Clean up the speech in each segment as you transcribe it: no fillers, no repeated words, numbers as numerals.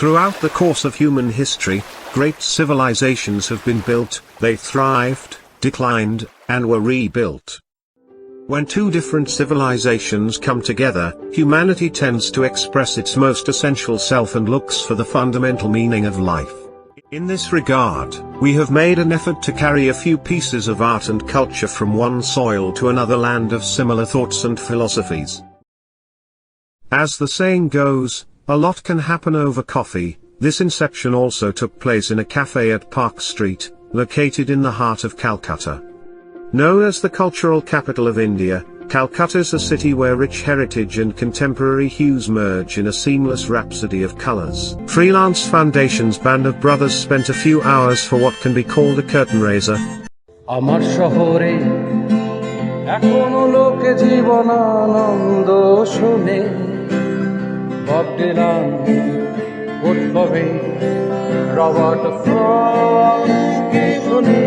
Throughout the course of human history, great civilizations have been built, they thrived, declined, and were rebuilt. When two different civilizations come together, humanity tends to express its most essential self and looks for the fundamental meaning of life. In this regard, we have made an effort to carry a few pieces of art and culture from one soil to another land of similar thoughts and philosophies. As the saying goes, a lot can happen over coffee. This inception also took place in a cafe at Park Street, located in the heart of Calcutta. Known as the cultural capital of India, Calcutta is a city where rich heritage and contemporary hues merge in a seamless rhapsody of colors. Freelance Foundation's band of brothers spent a few hours for what can be called a curtain raiser. আমার শহরে এখনো লোকে জীবনানন্দ শুনে Bob Dylan উৎসবে Robert ফ্রস্টকে শুনে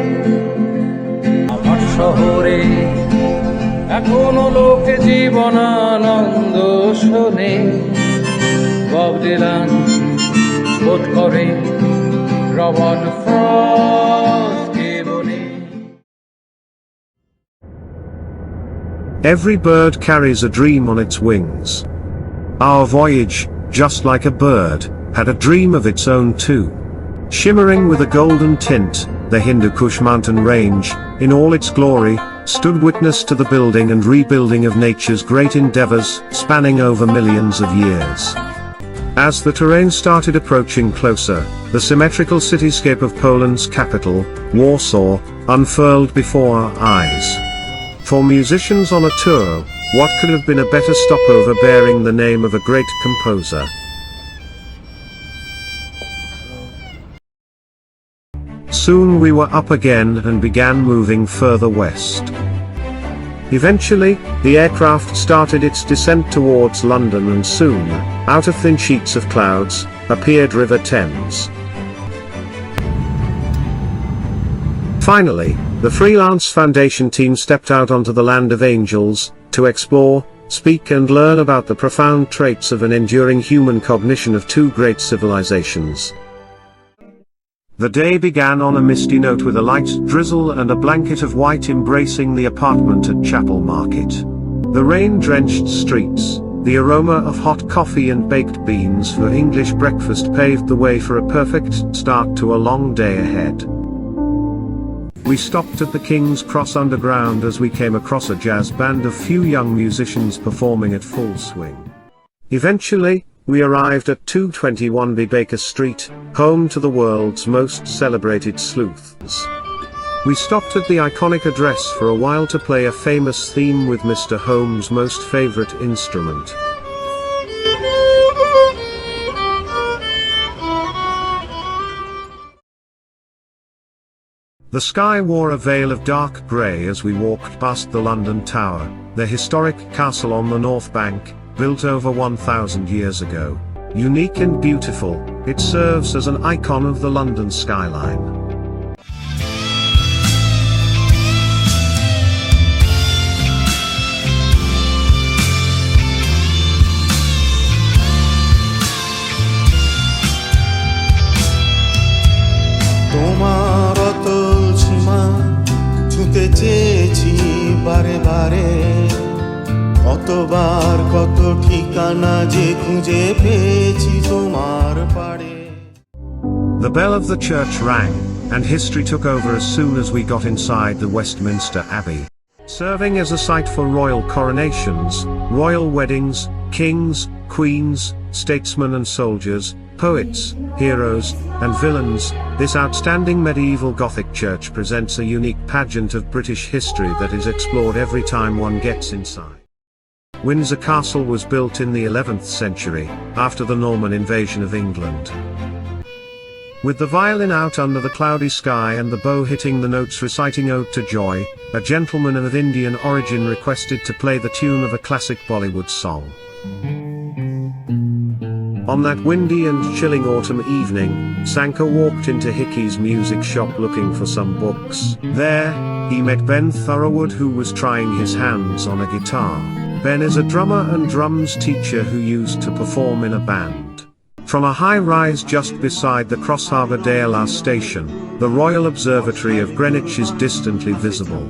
আমার শহরে এখনো লোকে জীবনানন্দ শুনে বব ডিলান বোধ করে রবার্ট ফ্রস্টকে বলে Every bird carries a dream on its wings. Our voyage, just like a bird, had a dream of its own too. Shimmering with a golden tint, the Hindu Kush mountain range, in all its glory, stood witness to the building and rebuilding of nature's great endeavors, spanning over millions of years. As the terrain started approaching closer, the symmetrical cityscape of Poland's capital, Warsaw, unfurled before our eyes. For musicians on a tour, what could have been a better stopover bearing the name of a great composer? Soon we were up again and began moving further west. Eventually, the aircraft started its descent towards London and soon, out of thin sheets of clouds, appeared River Thames. Finally, the Freelance Foundation team stepped out onto the land of angels, to explore, speak and learn about the profound traits of an enduring human cognition of two great civilizations. The day began on a misty note with a light drizzle and a blanket of white embracing the apartment at Chapel Market. The rain-drenched streets, the aroma of hot coffee and baked beans for English breakfast paved the way for a perfect start to a long day ahead. We stopped at the King's Cross Underground as we came across a jazz band of few young musicians performing at full swing. Eventually, we arrived at 221B Baker Street, home to the world's most celebrated sleuths. We stopped at the iconic address for a while to play a famous theme with Mr. Holmes' most favorite instrument. The sky wore a veil of dark grey as we walked past the London Tower, the historic castle on the North Bank, built over 1,000 years ago. Unique and beautiful, it serves as an icon of the London skyline. তোমার অতল সীমা ছুঁতে চেয়েছি বারে বারে কতবার কত ঠিকানা যে খুঁজে পেয়েছি তোমার পাড়ে The bell of the church rang, and history took over as soon as we got inside the Westminster Abbey. Serving as a site for royal coronations, royal weddings, kings, queens, statesmen and soldiers, poets, heroes, and villains, this outstanding medieval Gothic church presents a unique pageant of British history that is explored every time one gets inside. Windsor Castle was built in the 11th century, after the Norman invasion of England. With the violin out under the cloudy sky and the bow hitting the notes reciting Ode to Joy, a gentleman of Indian origin requested to play the tune of a classic Bollywood song. On that windy and chilling autumn evening, Sanka walked into Hickey's music shop looking for some books. There, he met Ben Thorowood, who was trying his hands on a guitar. Ben is a drummer and drums teacher who used to perform in a band. From a high rise just beside the Crossharbour DLR station, the Royal Observatory of Greenwich is distantly visible.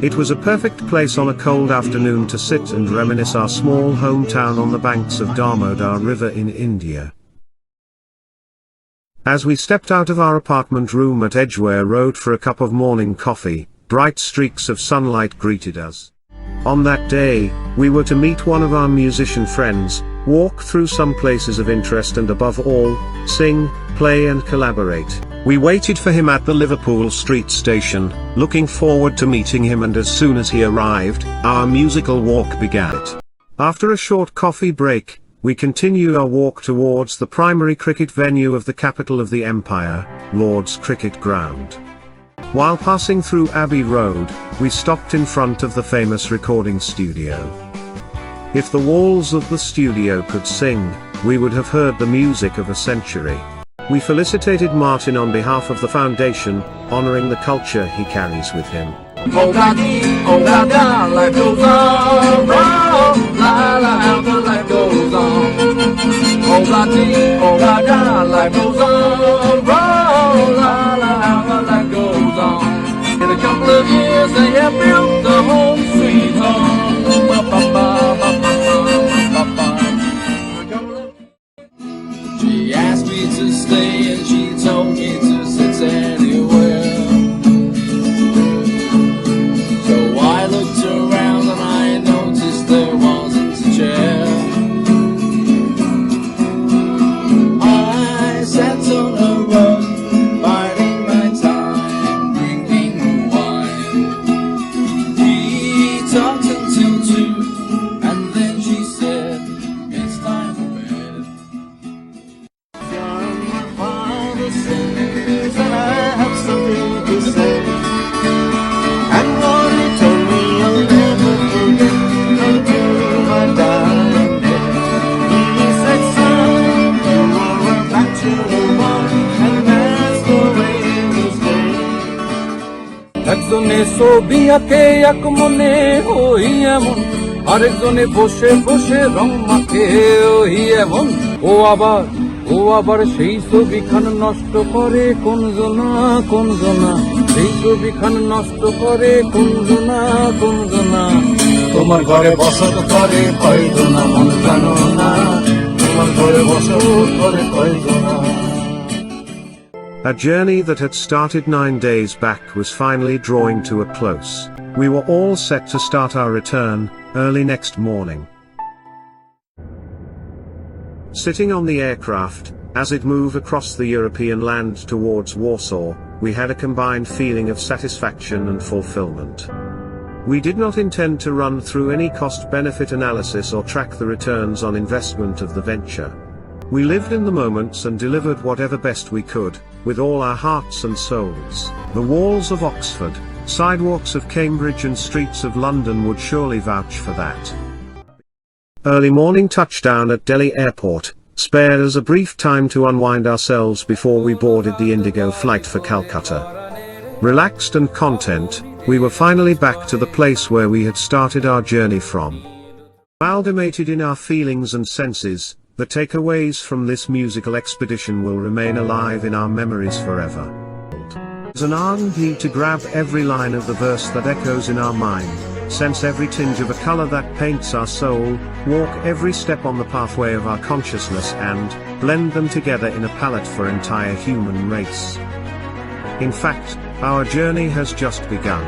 It was a perfect place on a cold afternoon to sit and reminisce our small hometown on the banks of Damodar River in India. As we stepped out of our apartment room at Edgware Road for a cup of morning coffee, bright streaks of sunlight greeted us. On that day, we were to meet one of our musician friends, walk through some places of interest and above all, sing, play and collaborate. We waited for him at the Liverpool Street station, looking forward to meeting him, and as soon as he arrived, our musical walk began. After a short coffee break, we continued our walk towards the primary cricket venue of the capital of the empire, Lord's Cricket Ground. While passing through Abbey Road, we stopped in front of the famous recording studio. If the walls of the studio could sing, we would have heard the music of a century. We felicitated Martin on behalf of the foundation, honoring the culture he carries with him. Oh la da, life goes on, oh la la, how the life goes on. Oh la da, life goes on, oh la la, how the life goes on. In a couple of years they have built the home sweet home. She asked me to stay and she told me to sit anywhere. So I looked around and I noticed there wasn't a chair. I sat on a rug, biding my time, drinking wine. We talked until 2, and then she said, it's time for bed. Father sings and I have something to say. And Lord, he told me I'll never forget until my dying day. He said, son, you were a bachelor boy, and that's the way it will stay. একজনে ছবি আঁকে এক মনে ওই এমন, আরেকজনে বসে বসে রং মাখে ওই এমন। ও আবার সেই ছবিখান নষ্ট করে কোন জনা, সেই ছবিখান নষ্ট করে কোন জনা। তোমার ঘরে বসত করে কয়জনা মন জানো না, তোমার ঘরে বসত করে কয়জনা। A journey that had started 9 days back was finally drawing to a close. We were all set to start our return, early next morning. Sitting on the aircraft, as it moved across the European land towards Warsaw, we had a combined feeling of satisfaction and fulfillment. We did not intend to run through any cost-benefit analysis or track the returns on investment of the venture. We lived in the moments and delivered whatever best we could, with all our hearts and souls. The walls of Oxford, sidewalks of Cambridge and streets of London would surely vouch for that. Early morning touchdown at Delhi Airport spared us a brief time to unwind ourselves before we boarded the Indigo flight for Calcutta. Relaxed and content, we were finally back to the place where we had started our journey from. Amalgamated in our feelings and senses, the takeaways from this musical expedition will remain alive in our memories forever. There's an ardent need to grab every line of the verse that echoes in our mind, sense every tinge of a color that paints our soul, walk every step on the pathway of our consciousness and blend them together in a palette for entire human race. In fact, our journey has just begun.